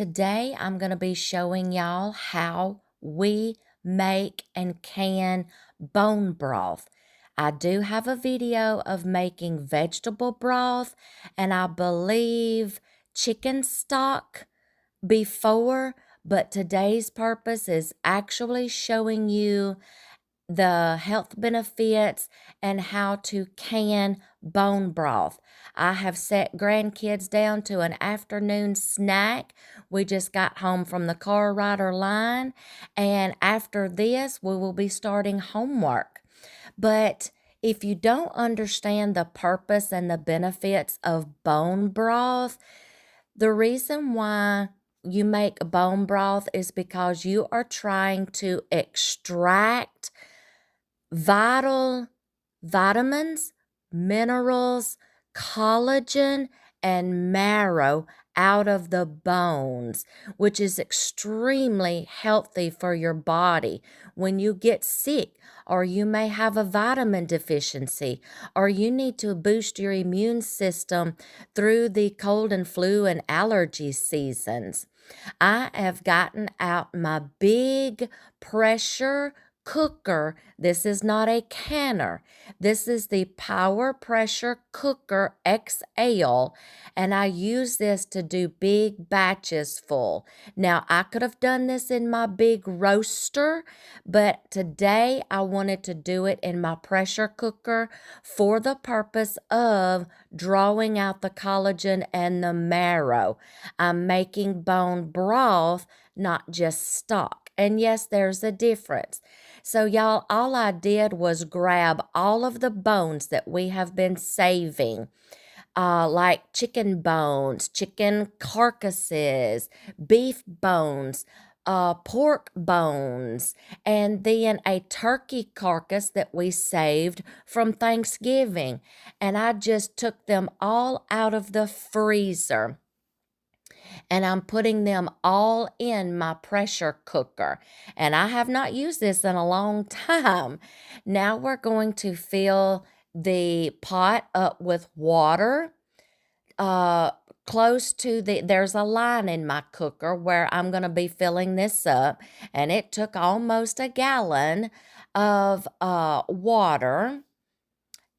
today I'm going to be showing y'all how we make and can bone broth. I do have a video of making vegetable broth and I believe chicken stock before, but today's purpose is actually showing you the health benefits and how to can bone broth. I have set grandkids down to an afternoon snack. We just got home from the car rider line, and after this, we will be starting homework. But if you don't understand the purpose and the benefits of bone broth, the reason why you make bone broth is because you are trying to extract vital vitamins, minerals, collagen, and marrow out of the bones, which is extremely healthy for your body. When you get sick, or you may have a vitamin deficiency, or you need to boost your immune system through the cold and flu and allergy seasons, I have gotten out my big pressure cooker. This is not a canner. This is the Power Pressure Cooker XL, and I use this to do big batches full. Now, I could have done this in my big roaster, but today I wanted to do it in my pressure cooker for the purpose of drawing out the collagen and the marrow. I'm making bone broth, not just stock. And yes, there's a difference. So y'all, all I did was grab all of the bones that we have been saving, like chicken bones, chicken carcasses, beef bones, pork bones, and then a turkey carcass that we saved from Thanksgiving. And I just took them all out of the freezer, and I'm putting them all in my pressure cooker. And I have not used this in a long time. Now we're going to fill the pot up with water. Close to there's a line in my cooker where I'm going to be filling this up. And it took almost a gallon of water.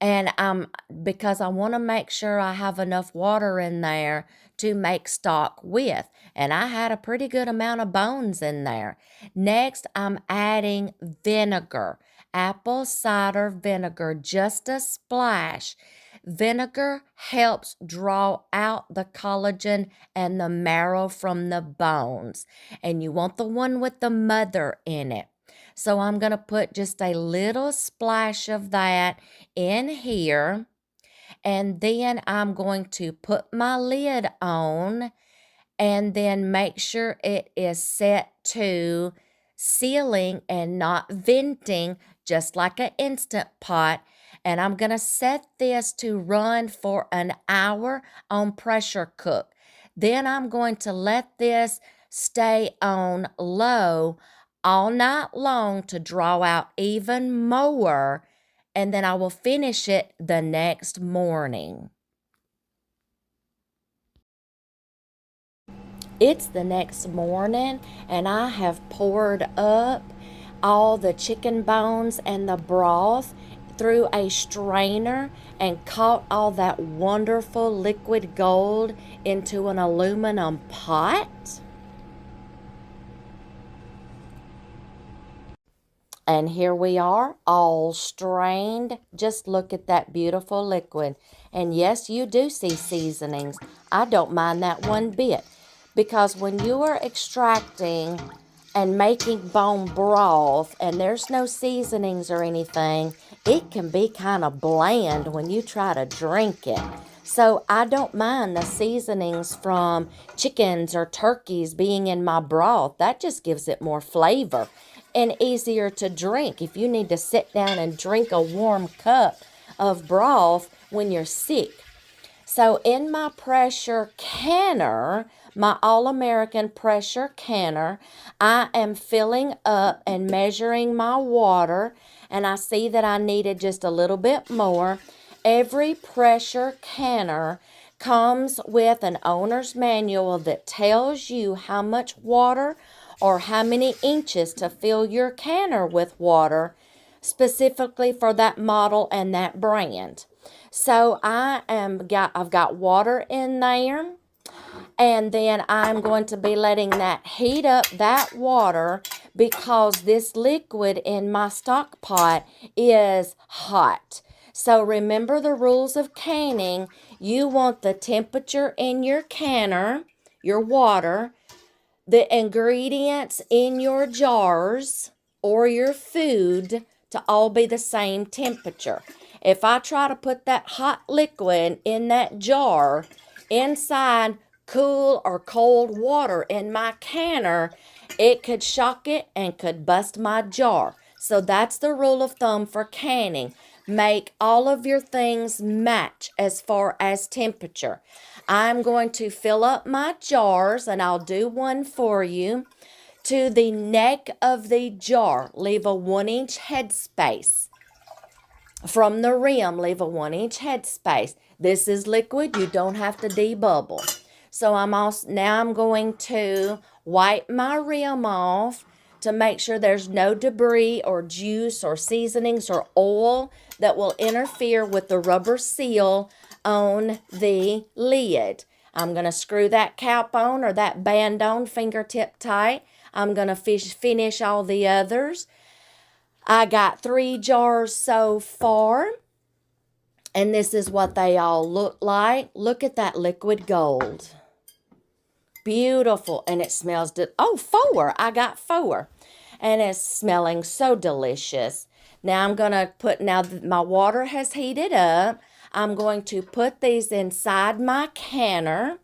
And because I want to make sure I have enough water in there to make stock with. And I had a pretty good amount of bones in there. Next, I'm adding vinegar, apple cider vinegar, just a splash. Vinegar helps draw out the collagen and the marrow from the bones. And you want the one with the mother in it. So I'm going to put just a little splash of that in here. And then I'm going to put my lid on and then make sure it is set to sealing and not venting, just like an Instant Pot. And I'm going to set this to run for an hour on pressure cook. Then I'm going to let this stay on low all night long to draw out even more, and then I will finish it the next morning. It's the next morning, and I have poured up all the chicken bones and the broth through a strainer and caught all that wonderful liquid gold into an aluminum pot. And here we are, all strained. Just look at that beautiful liquid. And yes, you do see seasonings. I don't mind that one bit. Because when you are extracting and making bone broth and there's no seasonings or anything, it can be kind of bland when you try to drink it. So I don't mind the seasonings from chickens or turkeys being in my broth. That just gives it more flavor and easier to drink if you need to sit down and drink a warm cup of broth when you're sick. So in my pressure canner, my All-American pressure canner, I am filling up and measuring my water, and I see that I needed just a little bit more. Every pressure canner comes with an owner's manual that tells you how much water or how many inches to fill your canner with water specifically for that model and that brand. So I've got water in there, and then I'm going to be letting that heat up that water because this liquid in my stock pot is hot. So remember the rules of canning. You want the temperature in your canner, your water, the ingredients in your jars or your food to all be the same temperature. If I try to put that hot liquid in that jar inside cool or cold water in my canner, it could shock it and could bust my jar. So that's the rule of thumb for canning. Make all of your things match as far as temperature. I'm going to fill up my jars, and I'll do one for you. To the neck of the jar, leave a 1-inch headspace. From the rim, leave a 1-inch headspace. This is liquid. You don't have to debubble. So now I'm going to wipe my rim off to make sure there's no debris or juice or seasonings or oil that will interfere with the rubber seal on the lid. I'm going to screw that cap on or that band on fingertip tight. I'm going to finish all the others. I got 3 jars so far, and this is what they all look like. Look at that liquid gold. Beautiful, and it smells, 4. I got 4, and it's smelling so delicious. Now I'm going to now that my water has heated up, I'm going to put these inside my canner.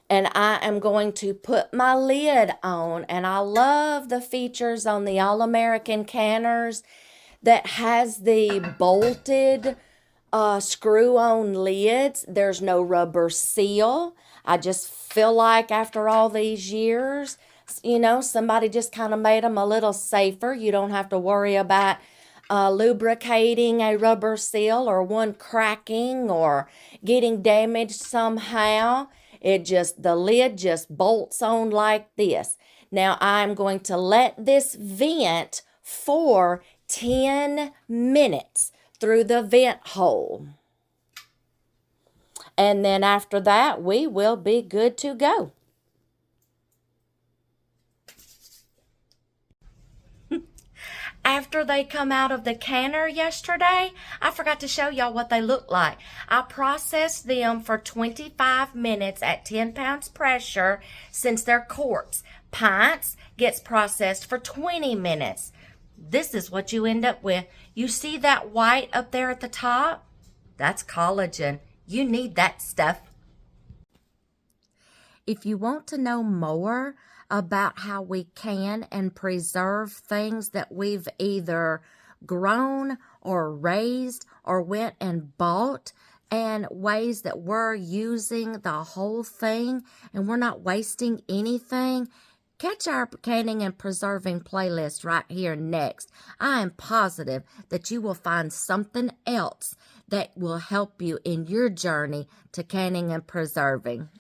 And I am going to put my lid on, and I love the features on the All-American canners that has the bolted screw-on lids. There's no rubber seal. I just feel like after all these years, somebody just kind of made them a little safer. You don't have to worry about lubricating a rubber seal or one cracking or getting damaged somehow. The lid just bolts on like this. Now I'm going to let this vent for 10 minutes through the vent hole. And then after that, we will be good to go. After they come out of the canner yesterday, I forgot to show y'all what they look like. I processed them for 25 minutes at 10 pounds pressure since they're quarts. Pints gets processed for 20 minutes. This is what you end up with. You see that white up there at the top? That's collagen. You need that stuff. If you want to know more about how we can and preserve things that we've either grown or raised or went and bought, and ways that we're using the whole thing and we're not wasting anything, catch our canning and preserving playlist right here next. I am positive that you will find something else that will help you in your journey to canning and preserving.